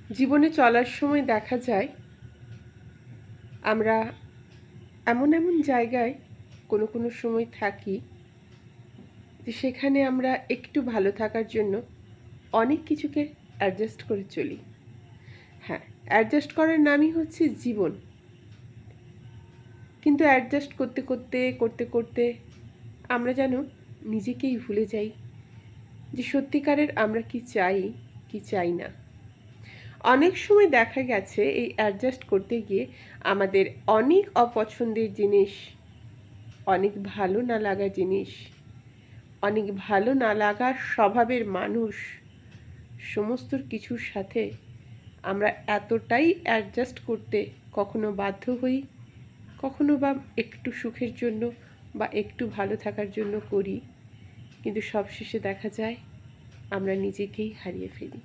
জীবনে চলার সময় দেখা যায় আমরা এমন এমন জায়গায় কোনো সময় থাকি যে সেখানে আমরা একটু ভালো থাকার জন্য অনেক কিছুকে অ্যাডজাস্ট করে চলি। হ্যাঁ, অ্যাডজাস্ট করার নামই হচ্ছে জীবন। কিন্তু অ্যাডজাস্ট করতে আমরা যেন নিজেকেই ভুলে যাই যে সত্যিকারের আমরা কি চাই কি চাই না। অনেক সময় দেখা গেছে এই অ্যাডজাস্ট করতে গিয়ে আমাদের অনেক অপছন্দের জিনিস, অনেক ভালো না লাগার জিনিস, অনেক ভালো না লাগার স্বভাবের মানুষ, সমস্ত কিছুর সাথে আমরা এতটাই অ্যাডজাস্ট করতে কখনো বাধ্য হই, কখনো বা একটু সুখের জন্য বা একটু ভালো থাকার জন্য করি, কিন্তু সবশেষে দেখা যায় আমরা নিজেকেই হারিয়ে ফেলি।